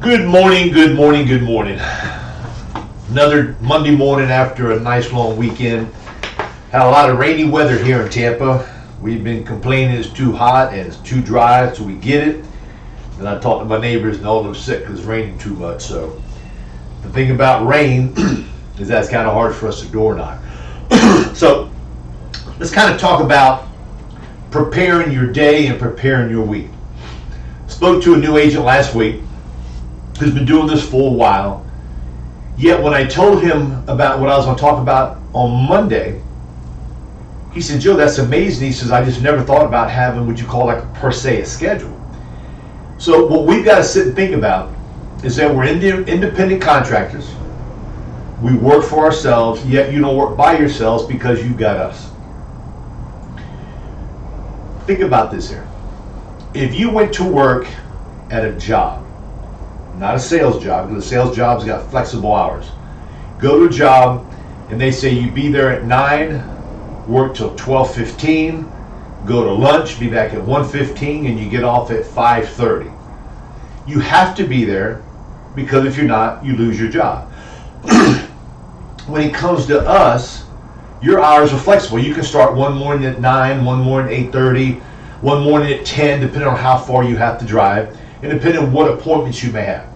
Good morning, good morning, good morning. Another Monday morning after a nice long weekend. Had a lot of rainy weather here in Tampa. We've been complaining it's too hot and it's too dry, so we get it. And I talked to my neighbors and all of them sick because it's raining too much. So the thing about rain is that it's kind of hard for us to door knock. So let's kind of talk about preparing your day and preparing your week. Spoke to a new agent last week who's been doing this for a while. Yet when I told him about what I was going to talk about on Monday, he said, Joe, that's amazing. He says, I just never thought about having what you call like per se a schedule. So what we've got to sit and think about is that we're independent contractors. We work for ourselves, yet you don't work by yourselves because you've got us. Think about this here. If you went to work at a job, not a sales job, because a sales job's got flexible hours. Go to a job and they say you be there at 9, work till 12:15, go to lunch, be back at 1:15, and you get off at 5:30. You have to be there because if you're not, you lose your job. When it comes to us, your hours are flexible. You can start one morning at 9, one morning at 8:30, one morning at 10, depending on how far you have to drive, and depending on what appointments you may have.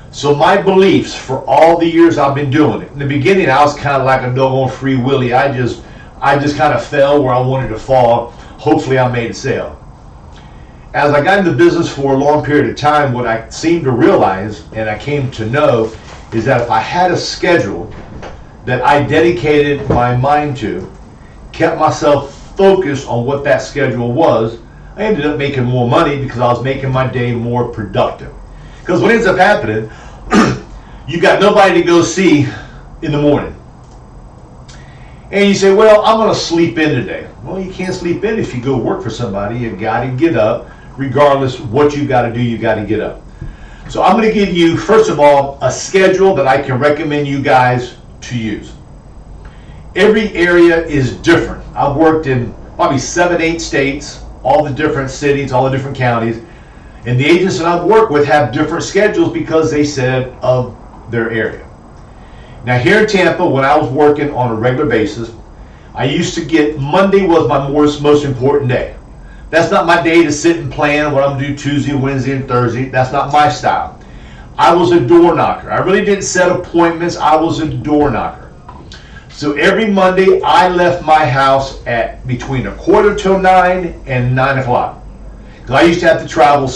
So my beliefs for all the years I've been doing it, in the beginning I was kind of like a doggone free willy. I just kind of fell where I wanted to fall. Hopefully I made a sale. As I got into business for a long period of time, what I seemed to realize and I came to know is that if I had a schedule that I dedicated my mind to, kept myself focused on what that schedule was, I ended up making more money because I was making my day more productive. Because what ends up happening, you got nobody to go see in the morning. And you say, well, I'm going to sleep in today. Well, you can't sleep in if you go work for somebody. You got to get up. Regardless of what you got to do, you got to get up. So I'm going to give you, first of all, a schedule that I can recommend you guys to use. Every area is different. I've worked in probably 7, 8 states, all the different cities, all the different counties. And the agents that I've worked with have different schedules because they said of their area. Now here in Tampa, when I was working on a regular basis, I used to get, Monday was my most important day. That's not my day to sit and plan what I'm going to do Tuesday, Wednesday, and Thursday. That's not my style. I was a door knocker. I really didn't set appointments. I was a door knocker. So every Monday, I left my house at between 8:45 and 9 o'clock. Because I used to have to travel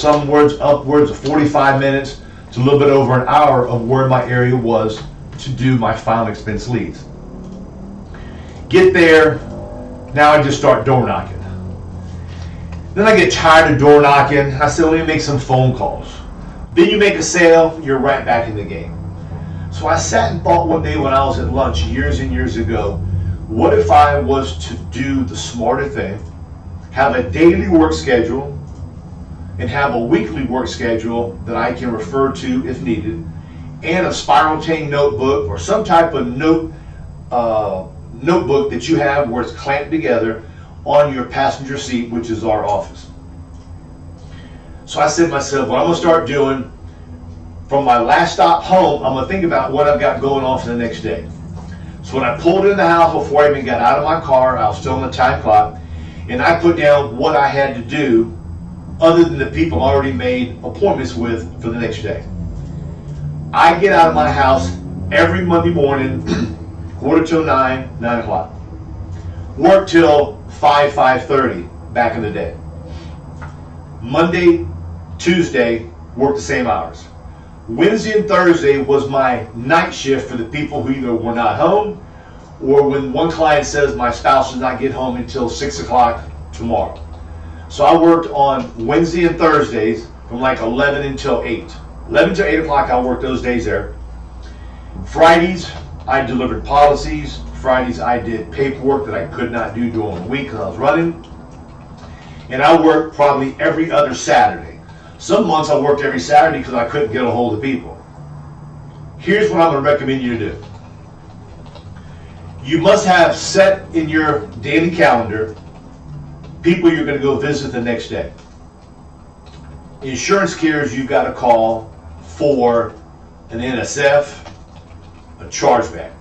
upwards of 45 minutes to a little bit over an hour of where my area was to do my final expense leads. Get there, now I just start door knocking. Then I get tired of door knocking. I said, let me make some phone calls. Then you make a sale, you're right back in the game. So I sat and thought one day when I was at lunch years and years ago, what if I was to do the smarter thing, have a daily work schedule, and have a weekly work schedule that I can refer to if needed, and a spiral chain notebook or some type of notebook that you have where it's clamped together on your passenger seat, which is our office. So I said to myself, what I'm going to start doing from my last stop home, I'm going to think about what I've got going on for the next day. So when I pulled in the house before I even got out of my car, I was still on the time clock, and I put down what I had to do other than the people I already made appointments with for the next day. I get out of my house every Monday morning, 8:45, 9 o'clock. Work till 5:30 back in the day. Monday, Tuesday, work the same hours. Wednesday and Thursday was my night shift for the people who either were not home or when one client says my spouse does not get home until 6 o'clock tomorrow. So I worked on Wednesday and Thursdays from like 11 until 8. 11 to 8 o'clock I worked those days there. Fridays I delivered policies. Fridays I did paperwork that I could not do during the week because I was running. And I worked probably every other Saturday. Some months I worked every Saturday because I couldn't get a hold of people. Here's what I'm going to recommend you to do. You must have set in your daily calendar people you're going to go visit the next day. Insurance carriers you've got to call for an NSF, a chargeback.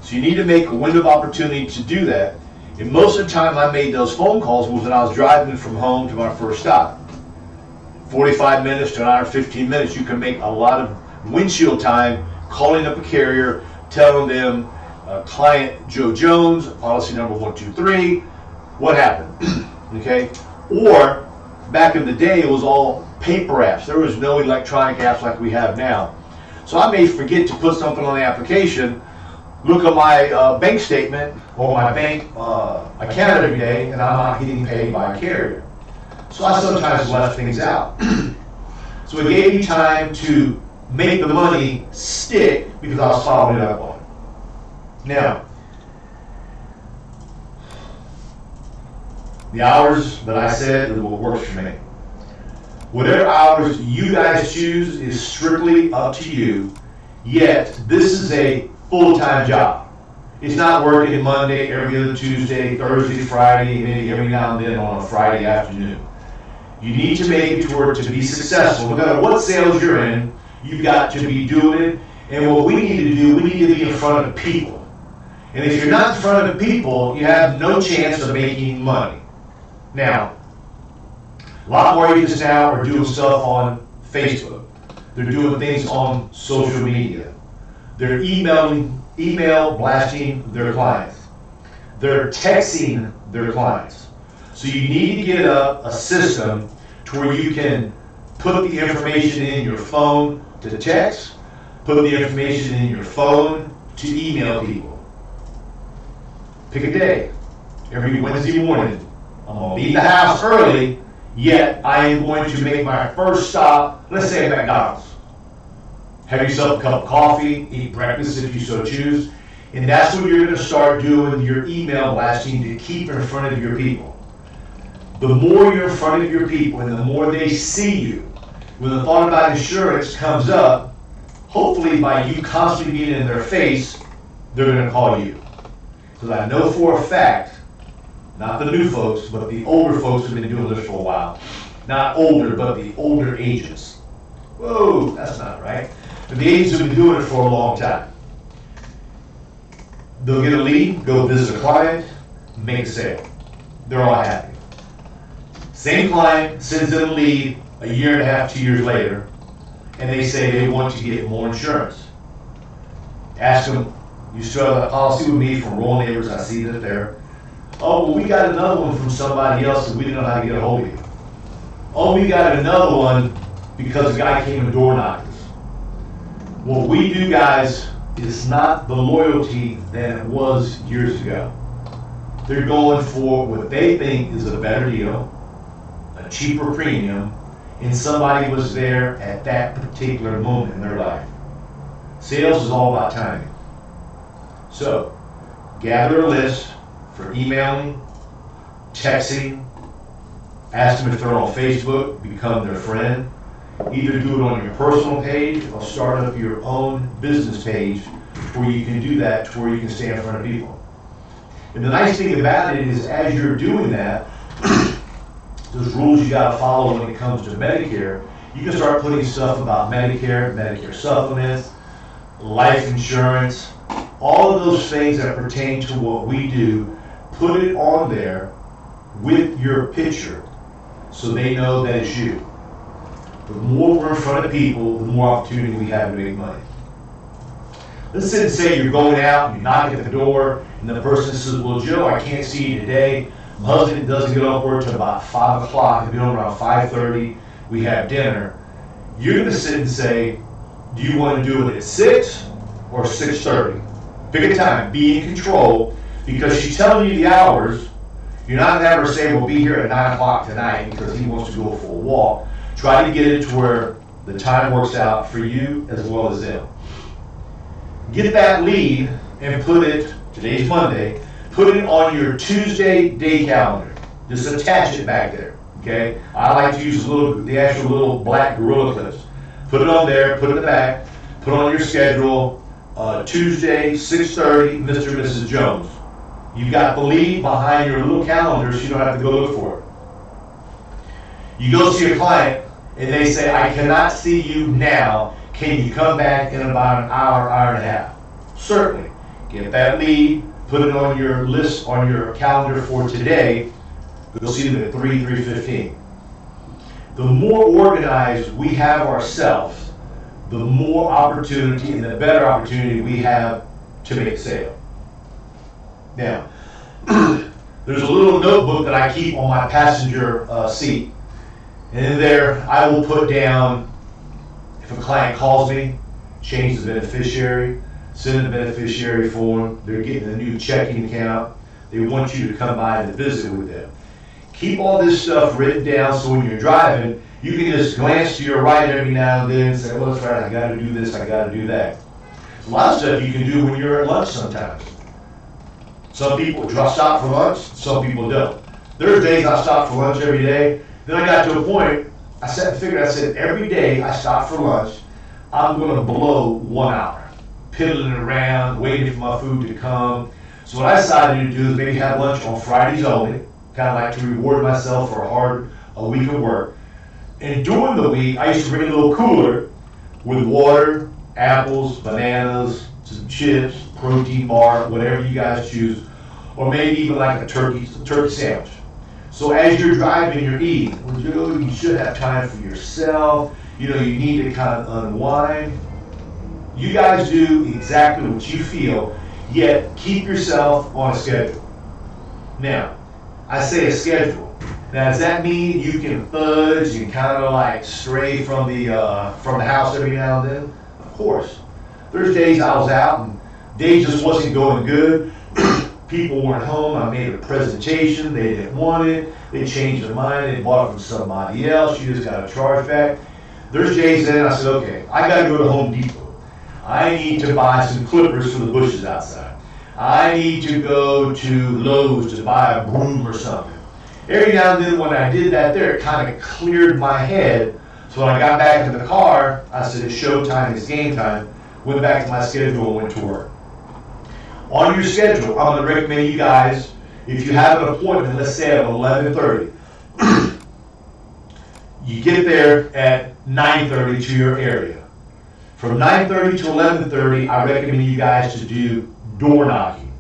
So you need to make a window of opportunity to do that. And most of the time I made those phone calls was when I was driving from home to my first stop. 45 minutes to an hour, 15 minutes, you can make a lot of windshield time calling up a carrier, telling them, client Joe Jones, policy number 123, what happened, okay? Or back in the day, it was all paper apps. There was no electronic apps like we have now. So I may forget to put something on the application, look at my bank statement or my bank account every day, and I'm not getting paid by a carrier. So I sometimes left things out. So it gave me time to make the money stick because I was following it up on it. Now, the hours that I said is what works for me. Whatever hours you guys choose is strictly up to you, yet this is a full-time job. It's not working Monday, every other Tuesday, Thursday, Friday, maybe every now and then on a Friday afternoon. You need to make it to work to be successful. No matter what sales you're in, you've got to be doing it. And what we need to do, we need to be in front of the people. And if you're not in front of the people, you have no chance of making money. Now, a lot more agents now are doing stuff on Facebook. They're doing things on social media. They're email blasting their clients. They're texting their clients. So you need to get up a system to where you can put the information in your phone to text, put the information in your phone to email people. Pick a day. Every Wednesday morning, I'm going to leave the house early, yet I am going to make my first stop, let's say at McDonald's. Have yourself a cup of coffee, eat breakfast if you so choose, and that's what you're going to start doing your email blasting to keep in front of your people. The more you're in front of your people and the more they see you, when the thought about insurance comes up, hopefully by you constantly being in their face, they're going to call you. Because I know for a fact, not the new folks, but the older folks who've been doing this for a while. Not older, but the older agents. Whoa, that's not right. But the agents have been doing it for a long time. They'll get a lead, go visit a client, make a sale. They're all happy. Same client sends in a lead a year and a half, 2 years later, and they say they want to get more insurance. Ask them, you still have a policy with me from Rural Neighbors, I see that there. Oh, well, we got another one from somebody else and we didn't know how to get a hold of you. Oh, we got another one because the guy came and door knocked us. What we do, guys, is not the loyalty that it was years ago. They're going for what they think is a better deal, a cheaper premium, and somebody was there at that particular moment in their life. Sales is all about timing. So, gather a list for emailing, texting, ask them if they're on Facebook, become their friend. Either do it on your personal page or start up your own business page where you can do that to where you can stay in front of people. And the nice thing about it is as you're doing that, those rules you got to follow when it comes to Medicare, you can start putting stuff about Medicare, Medicare supplements, life insurance, all of those things that pertain to what we do, put it on there with your picture so they know that it's you. The more we're in front of people, the more opportunity we have to make money. Let's say you're going out and you knock at the door and the person says, well, Joe, I can't see you today. My husband doesn't get off work until about 5 o'clock. It'll be on around 5:30. We have dinner. You're going to sit and say, do you want to do it at 6 or 6:30? Pick a time. Be in control because she's telling you the hours. You're not going to ever say, we'll be here at 9 o'clock tonight because he wants to go for a walk. Try to get it to where the time works out for you as well as them. Get that lead and put it, today's Monday, put it on your Tuesday day calendar. Just attach it back there, okay? I like to use the actual little black Gorilla Clips. Put it on there, put it in the back, put it on your schedule, Tuesday, 6:30, Mr. and Mrs. Jones. You've got the lead behind your little calendar so you don't have to go look for it. You go see a client and they say, I cannot see you now. Can you come back in about an hour, hour and a half? Certainly. Get that lead, put it on your list, on your calendar for today. You'll see them at 3:15. The more organized we have ourselves, the more opportunity and the better opportunity we have to make a sale. Now, there's a little notebook that I keep on my passenger seat. And in there, I will put down, if a client calls me, change the beneficiary, send the beneficiary form, they're getting a new checking account, they want you to come by and visit with them. Keep all this stuff written down so when you're driving, you can just glance to your right every now and then and say, well, that's right, I gotta do this, I gotta do that. A lot of stuff you can do when you're at lunch sometimes. Some people stop for lunch, some people don't. There's days I stop for lunch every day. Then I got to a point, I said every day I stop for lunch, I'm gonna blow 1 hour, piddling around, waiting for my food to come. So what I decided to do is maybe have lunch on Fridays only, kind of like to reward myself for a week of work. And during the week, I used to bring a little cooler with water, apples, bananas, some chips, protein bar, whatever you guys choose, or maybe even like a turkey sandwich. So as you're driving, you're eating. You should have time for yourself. You need to kind of unwind. You guys do exactly what you feel, yet keep yourself on a schedule. Now, I say a schedule. Now, does that mean you can fudge and kind of like stray from the house every now and then? Of course. There's days I was out and day just wasn't going good. People weren't home. I made a presentation. They didn't want it. They changed their mind. They bought it from somebody else. You just got a chargeback. There's days then I said, okay, I got to go to Home Depot. I need to buy some clippers for the bushes outside. I need to go to Lowe's to buy a broom or something. Every now and then when I did that there, it kind of cleared my head. So when I got back in the car, I said, it's showtime, it's game time. Went back to my schedule and went to work. On your schedule, I'm going to recommend you guys, if you have an appointment, let's say at 11:30, you get there at 9:30 to your area. From 9:30 to 11:30, I recommend you guys to do door knocking.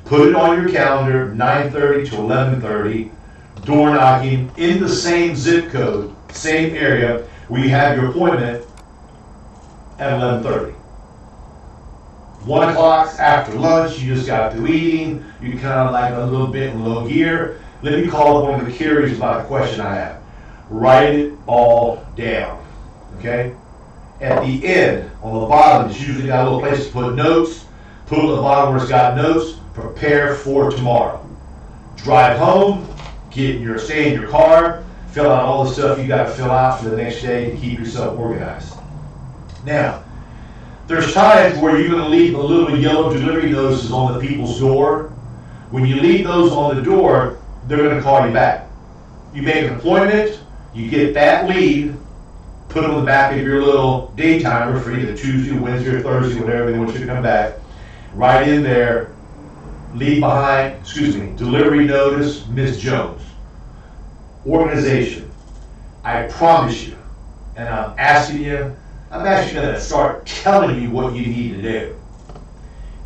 Put it on your calendar, 9:30 to 11:30, door knocking in the same zip code, same area where you have your appointment at 11:30. 1 o'clock after lunch, you just got through eating, you kind of like a little bit in low gear. Let me call up one of the carriers about a question I have. Write it all down, okay? At the end, on the bottom, it's usually got a little place to put notes. Put at the bottom where it's got notes, prepare for tomorrow. Drive home, stay in your car, fill out all the stuff you got to fill out for the next day to keep yourself organized. Now, there's times where you're going to leave a little yellow delivery notices on the people's door. When you leave those on the door, they're going to call you back. You make an appointment, you get that lead, put it on the back of your little day timer for either Tuesday, Wednesday, or Thursday, whenever they want you to come back. Right in there, delivery notice, Ms. Jones. Organization. I promise you, and I'm actually going to start telling you what you need to do.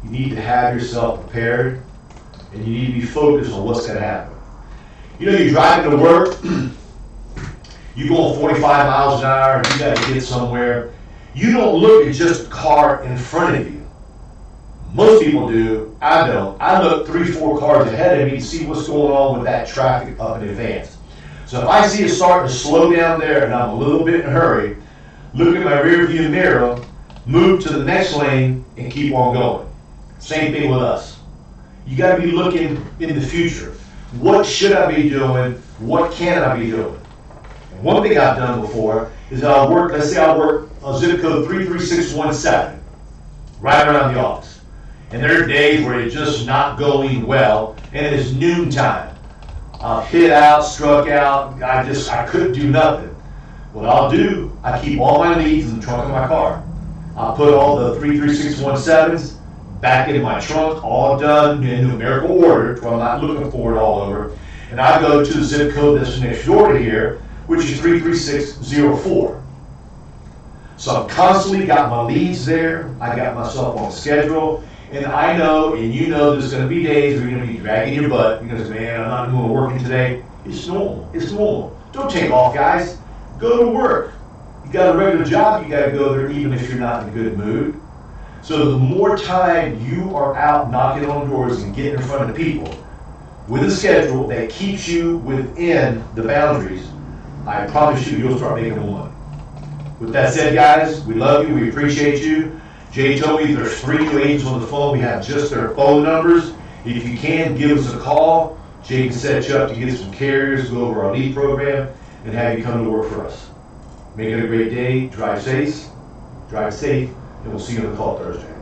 You need to have yourself prepared, and you need to be focused on what's going to happen. You're driving to work, you're going 45 miles an hour, and you got to get somewhere. You don't look at just the car in front of you. Most people do. I don't. I look 3-4 cars ahead of me to see what's going on with that traffic up in advance. So if I see it starting to slow down there and I'm a little bit in a hurry, look at my rear view mirror, move to the next lane, and keep on going. Same thing with us. You got to be looking in the future. What should I be doing? What can I be doing? And one thing I've done before is let's say I work a zip code 33617, right around the office. And there are days where it's just not going well, and it is noontime. I've hit out, struck out, I couldn't do nothing. What I'll do, I keep all my leads in the trunk of my car. I'll put all the 33617s back in my trunk, all done in numerical order, where I'm not looking for it all over. And I go to the zip code that's next door to here, which is 33604. So I'm constantly got my leads there. I got myself on a schedule. And I know, and you know, there's going to be days where you're going to be dragging your butt. You're going to say, man, I'm not doing working today. It's normal. It's normal. Don't take off, guys. Go to work. You got a regular job, you got to go there even if you're not in a good mood. So the more time you are out knocking on doors and getting in front of people with a schedule that keeps you within the boundaries, I promise you, you'll start making more money. With that said, guys, we love you. We appreciate you. Jay told me there's 3 new agents on the phone. We have just their phone numbers. If you can, give us a call. Jay can set you up to get some carriers, go over our lead program, and have you come to work for us. Make it a great day. Drive safe, and we'll see you on the call Thursday.